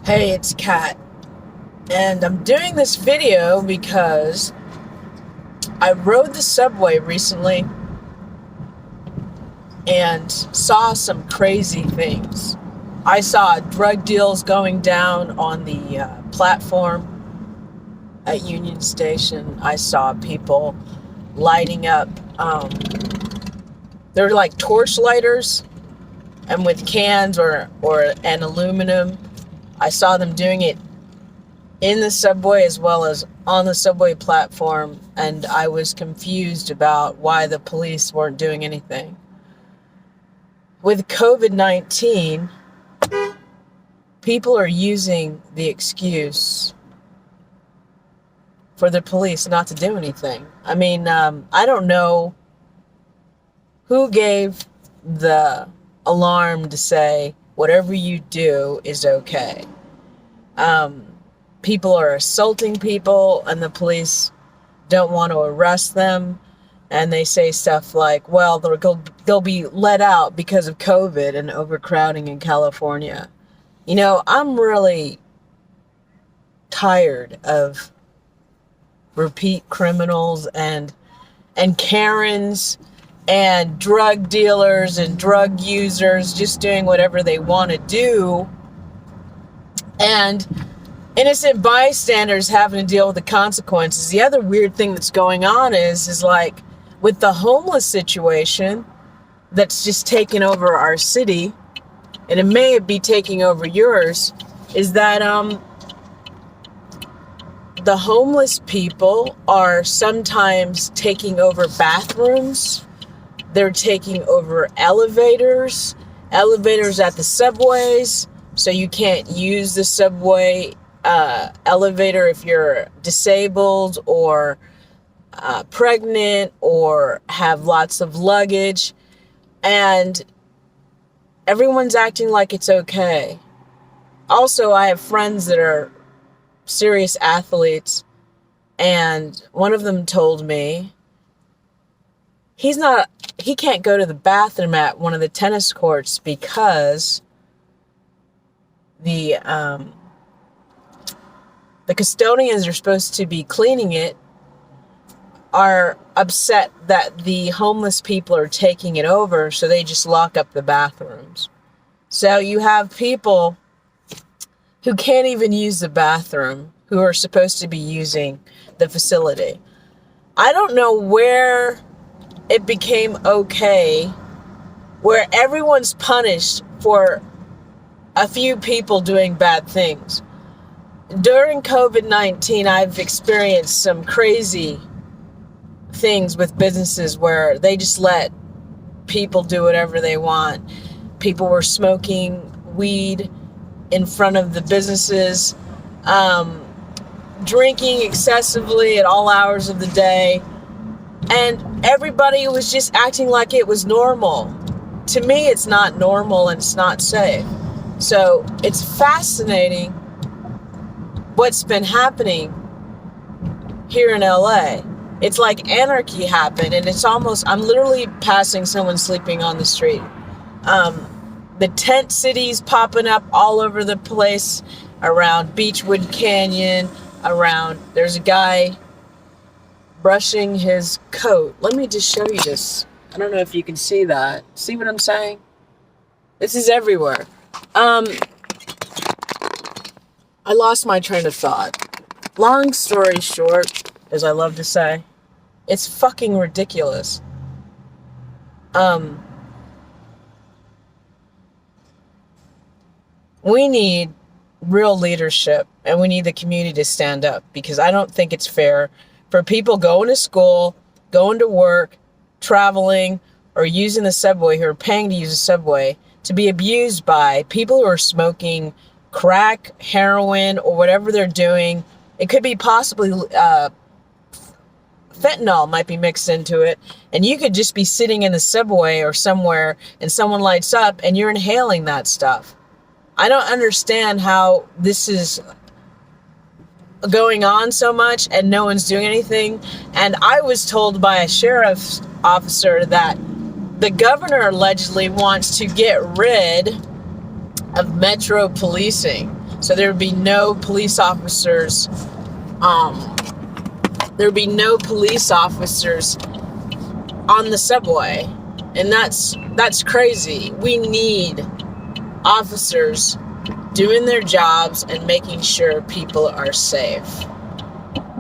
Hey, it's Kat, and I'm doing this video because I rode the subway recently and saw some crazy things. I saw drug deals going down on the platform at Union Station. I saw people lighting up, they're like torch lighters, and with cans or an aluminum. I saw them doing it in the subway as well as on the subway platform, and I was confused about why the police weren't doing anything. With COVID-19, people are using the excuse for the police not to do anything. I mean, I don't know who gave the alarm to say whatever you do is okay. People are assaulting people and the police don't want to arrest them, and they say stuff like, well, they'll be let out because of COVID and overcrowding in California. You know, I'm really tired of repeat criminals and Karens and drug dealers and drug users just doing whatever they want to do, and innocent bystanders having to deal with the consequences. The other weird thing that's going on is like with the homeless situation that's just taken over our city, and it may be taking over yours, is that the homeless people are sometimes taking over bathrooms. They're taking over elevators at the subways, so you can't use the subway elevator if you're disabled or pregnant or have lots of luggage, and everyone's acting like it's okay. Also, I have friends that are serious athletes, and one of them told me he can't go to the bathroom at one of the tennis courts because the custodians are supposed to be cleaning it, are upset that the homeless people are taking it over, so they just lock up the bathrooms. So you have people who can't even use the bathroom, who are supposed to be using the facility. I don't know where it became okay, where everyone's punished for a few people doing bad things. During COVID-19, I've experienced some crazy things with businesses where they just let people do whatever they want. People were smoking weed in front of the businesses, drinking excessively at all hours of the day, and everybody was just acting like it was normal. To me, it's not normal and it's not safe. So it's fascinating what's been happening here in LA. It's like Anarchy happened, and it's almost, I'm literally passing someone sleeping on the street. The tent cities popping up all over the place, around Beechwood Canyon, there's a guy brushing his coat. Let me just show you this. I don't know if you can see that. See what I'm saying? This is everywhere. I lost my train of thought. Long story short, as I love to say, it's fucking ridiculous. We need real leadership, and we need the community to stand up, because I don't think it's fair for people going to school, going to work, traveling, or using the subway, who are paying to use the subway, to be abused by people who are smoking crack, heroin, or whatever they're doing. It could be possibly fentanyl might be mixed into it, and you could just be sitting in the subway or somewhere and someone lights up and you're inhaling that stuff. I don't understand how this is going on so much and no one's doing anything. And I was told by a sheriff's officer that the governor allegedly wants to get rid of metro policing. So there would be no police officers. There would be no police officers on the subway, and that's crazy. We need officers doing their jobs and making sure people are safe.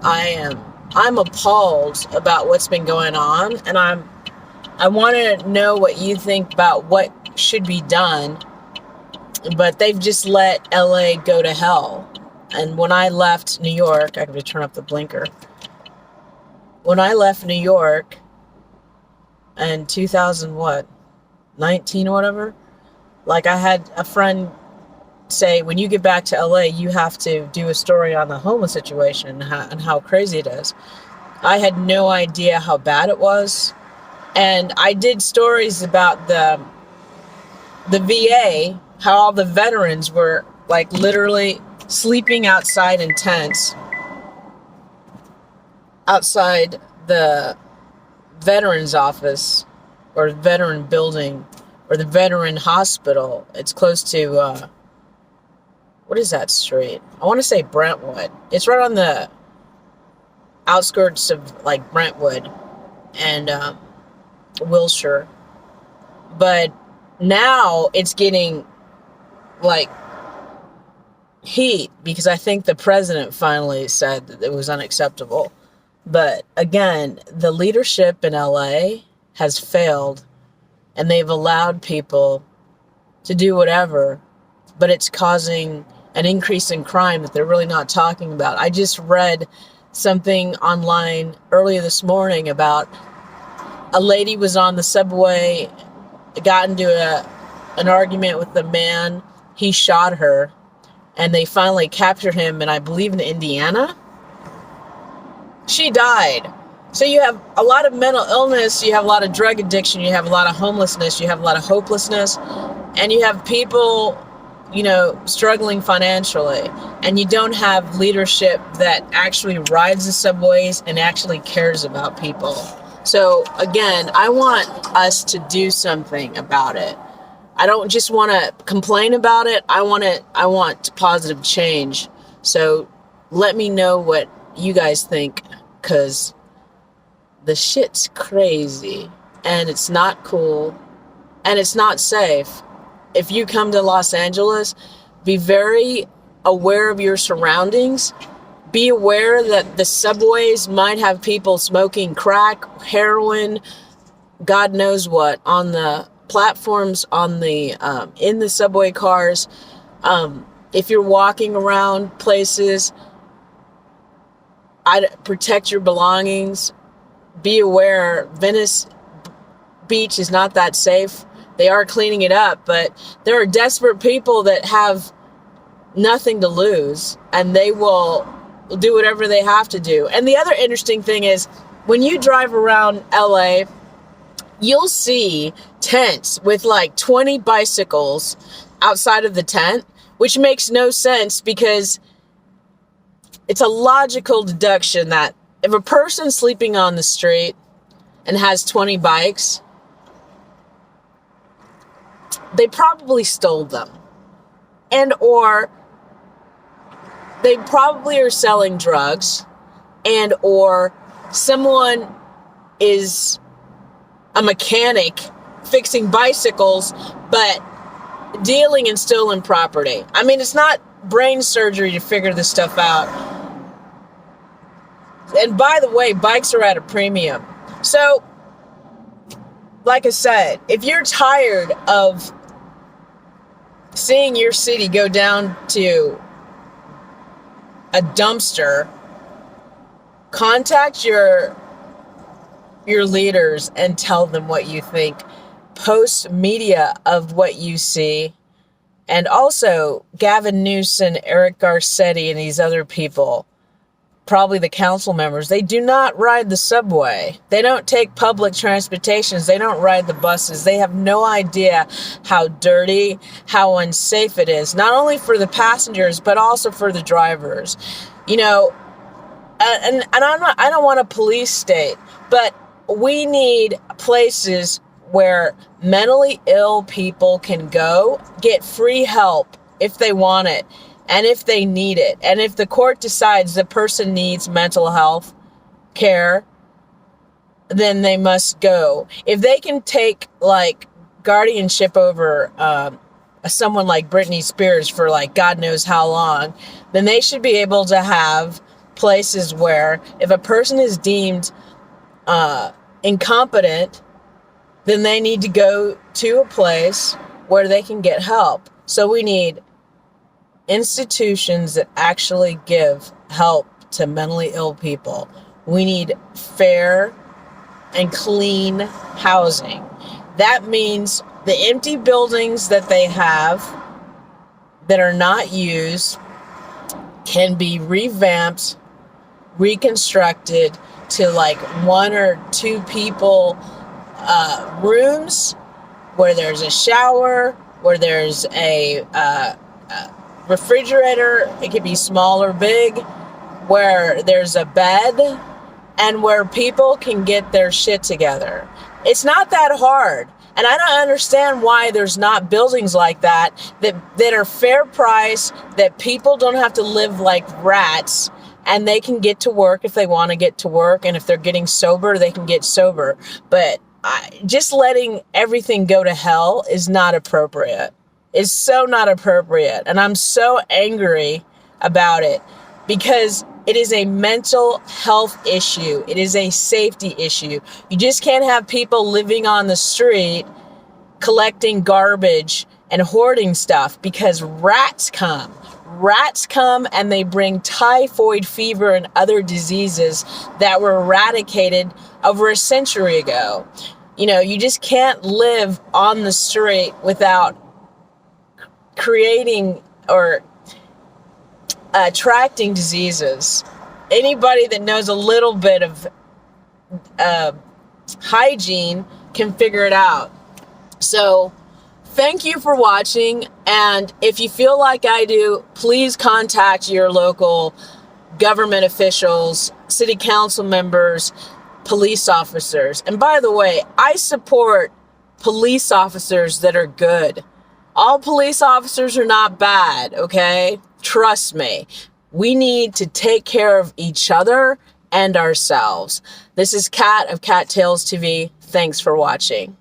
I'm appalled about what's been going on, and I want to know what you think about what should be done. But they've just let LA go to hell. And when I left New York, I have to turn up the blinker. When I left New York in 2019 or whatever, like, I had a friend say, when you get back to LA, you have to do a story on the homeless situation and how crazy it is. I had no idea how bad it was. And I did stories about the VA, how all the veterans were, like, literally sleeping outside in tents outside the veterans office or veteran building or the veteran hospital. It's close to, what is that street? I want to say Brentwood. It's right on the outskirts of, like, Brentwood and Wilshire. But now it's getting, like, heat because I think the president finally said that it was unacceptable. But again, the leadership in LA has failed, and they've allowed people to do whatever, but it's causing an increase in crime that they're really not talking about. I just read something online earlier this morning about a lady was on the subway, got into an argument with a man. He shot her, and they finally captured him, and I believe in Indiana. She died. So you have a lot of mental illness, you have a lot of drug addiction, you have a lot of homelessness, you have a lot of hopelessness, and you have people, struggling financially, and you don't have leadership that actually rides the subways and actually cares about people. So again, I want us to do something about it. I don't just want to complain about it. I want positive change. So let me know what you guys think, because the shit's crazy and it's not cool and it's not safe. If you come to Los Angeles, be very aware of your surroundings. Be aware that the subways might have people smoking crack, heroin, God knows what, on the platforms, on the in the subway cars. If you're walking around places, protect your belongings. Be aware, Venice Beach is not that safe. They are cleaning it up, but there are desperate people that have nothing to lose, and they will do whatever they have to do. And the other interesting thing is, when you drive around LA, you'll see tents with like 20 bicycles outside of the tent, which makes no sense, because it's a logical deduction that if a person's sleeping on the street and has 20 bikes, they probably stole them. And or they probably are selling drugs, and or someone is a mechanic fixing bicycles, but dealing in stolen property. I mean, it's not brain surgery to figure this stuff out. And by the way, bikes are at a premium. So, like I said, if you're tired of seeing your city go down to a dumpster, contact your leaders and tell them what you think. Post media of what you see. And also, Gavin Newsom, Eric Garcetti, and these other people, probably the council members, they do not ride the subway. They don't take public transportations. They don't ride the buses. They have no idea how dirty, how unsafe it is, not only for the passengers, but also for the drivers. And I don't want a police state, but we need places where mentally ill people can go get free help if they want it. and if they need it. And if the court decides the person needs mental health care, then they must go. If they can take like guardianship over someone like Britney Spears for like God knows how long, then they should be able to have places where if a person is deemed incompetent, then they need to go to a place where they can get help. So we need institutions that actually give help to mentally ill people. We need fair and clean housing. That means the empty buildings that they have that are not used can be revamped, reconstructed to like 1 or 2 people rooms where there's a shower, where there's a refrigerator. It could be small or big, where there's a bed, and where people can get their shit together. It's not that hard. And I don't understand why there's not buildings like that are fair price, that people don't have to live like rats, and they can get to work if they want to get to work, and if they're getting sober, they can get sober. But just letting everything go to hell is not appropriate. It's so not appropriate. And I'm so angry about it because it is a mental health issue. It is a safety issue. You just can't have people living on the street collecting garbage and hoarding stuff because rats come. Rats come and they bring typhoid fever and other diseases that were eradicated over a century ago. You know, you just can't live on the street without creating or attracting diseases. Anybody that knows a little bit of hygiene can figure it out. So thank you for watching, and if you feel like I do, please contact your local government officials, city council members, police officers. And by the way, I support police officers that are good. All police officers are not bad, okay? Trust me. We need to take care of each other and ourselves. This is Kat of Cat Tales TV. Thanks for watching.